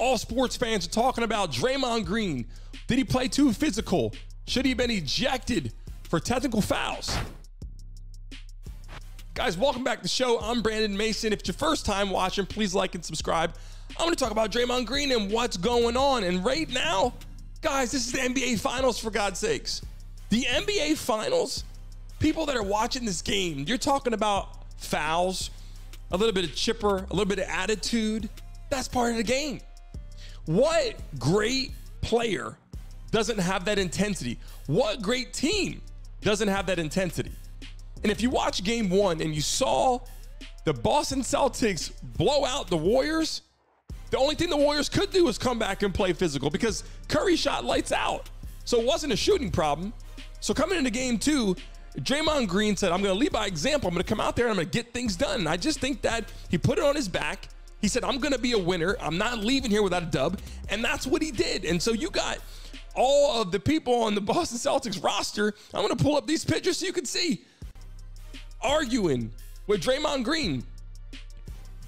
All sports fans are talking about Draymond Green. Did he play too physical? Should he have been ejected for technical fouls? Guys, welcome back to the show. I'm Brandon Mason. If it's your first time watching, please like and subscribe. I'm going to talk about Draymond Green and what's going on. And right now, guys, this is the NBA Finals, for God's sakes. The NBA Finals, people that are watching this game, you're talking about fouls, a little bit of chipper, a little bit of attitude. That's part of the game. What great player doesn't have that intensity? What great team doesn't have that intensity? And if you watch game one and you saw the Boston Celtics blow out the Warriors, the only thing the Warriors could do was come back and play physical because Curry shot lights out. So it wasn't a shooting problem. So coming into game two, Draymond Green said, I'm going to lead by example. I'm going to come out there and I'm going to get things done. And I just think that he put it on his back. He said, I'm going to be a winner. I'm not leaving here without a dub. And that's what he did. And so you got all of the people on the Boston Celtics roster. I'm going to pull up these pictures so you can see. Arguing with Draymond Green.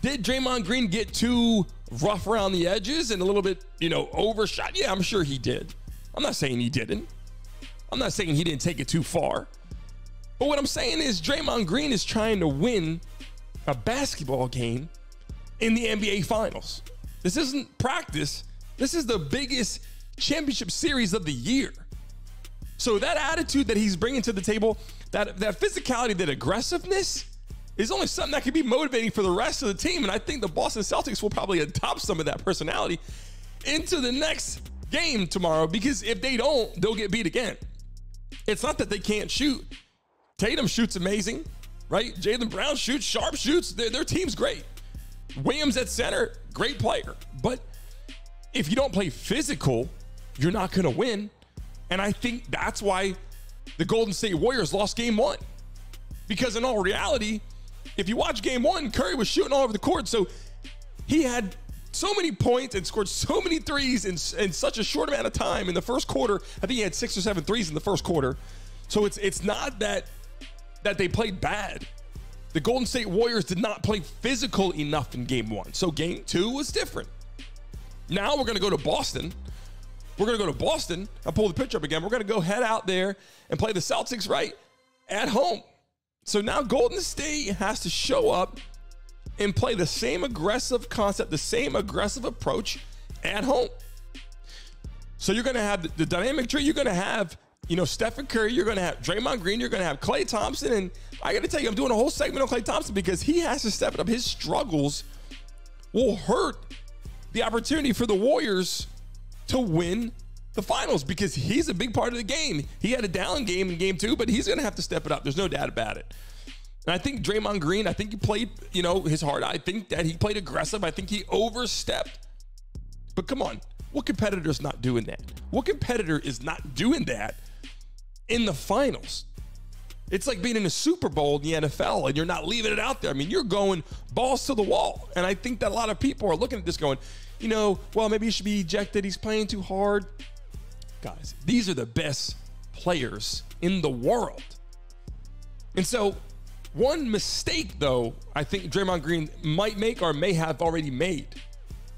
Did Draymond Green get too rough around the edges and a little bit, overshot? Yeah, I'm sure he did. I'm not saying he didn't. I'm not saying he didn't take it too far. But what I'm saying is Draymond Green is trying to win a basketball game in the NBA Finals. This isn't practice. This is the biggest championship series of the year. So that attitude that he's bringing to the table, that physicality, that aggressiveness is only something that can be motivating for the rest of the team. And I think the Boston Celtics will probably adopt some of that personality into the next game tomorrow, because if they don't, they'll get beat again. It's not that they can't shoot. Tatum shoots amazing, right? Jaylen Brown shoots, Sharp shoots. Their team's great. Williams at center, great player. But if you don't play physical, you're not going to win. And I think that's why the Golden State Warriors lost game one. Because in all reality, if you watch game one, Curry was shooting all over the court. So he had so many points and scored so many threes in such a short amount of time. In the first quarter, I think he had 6 or 7 threes in the first quarter. So it's not that they played bad. The Golden State Warriors did not play physical enough in game one. So game two was different. Now we're going to go to Boston. We're going to go to Boston. I'll pull the picture up again. We're going to go head out there and play the Celtics right at home. So now Golden State has to show up and play the same aggressive concept, the same aggressive approach at home. So you're going to have the dynamic tree. You're going to have, Stephen Curry. You're going to have Draymond Green. You're going to have Klay Thompson. And I got to tell you, I'm doing a whole segment on Klay Thompson because he has to step it up. His struggles will hurt the opportunity for the Warriors to win the finals because he's a big part of the game. He had a down game in game two, but he's going to have to step it up. There's no doubt about it. And I think Draymond Green, I think he played, his heart. I think that he played aggressive. I think he overstepped. But come on, what competitor is not doing that? What competitor is not doing that in the finals? It's like being in a Super Bowl in the NFL and you're not leaving it out there. I mean, you're going balls to the wall. And I think that a lot of people are looking at this going, well, maybe he should be ejected. He's playing too hard. Guys, these are the best players in the world. And so one mistake, though, I think Draymond Green might make or may have already made.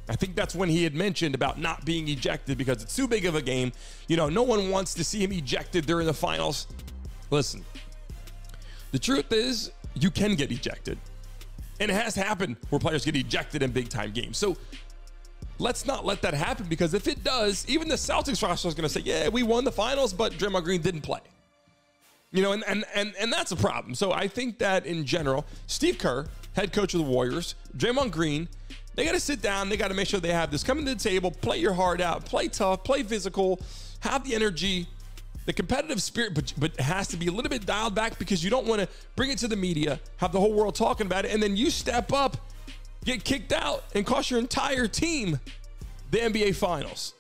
I think that's when he had mentioned about not being ejected because it's too big of a game. No one wants to see him ejected during the finals. Listen, the truth is you can get ejected. And it has happened where players get ejected in big-time games. So let's not let that happen because if it does, even the Celtics roster is going to say, yeah, we won the finals, but Draymond Green didn't play. And that's a problem. So I think that in general, Steve Kerr, head coach of the Warriors, Draymond Green, they got to sit down. They got to make sure they have this. Come to the table, play your heart out, play tough, play physical, have the energy, the competitive spirit, but it has to be a little bit dialed back because you don't want to bring it to the media, have the whole world talking about it, and then you step up, get kicked out, and cost your entire team the NBA Finals.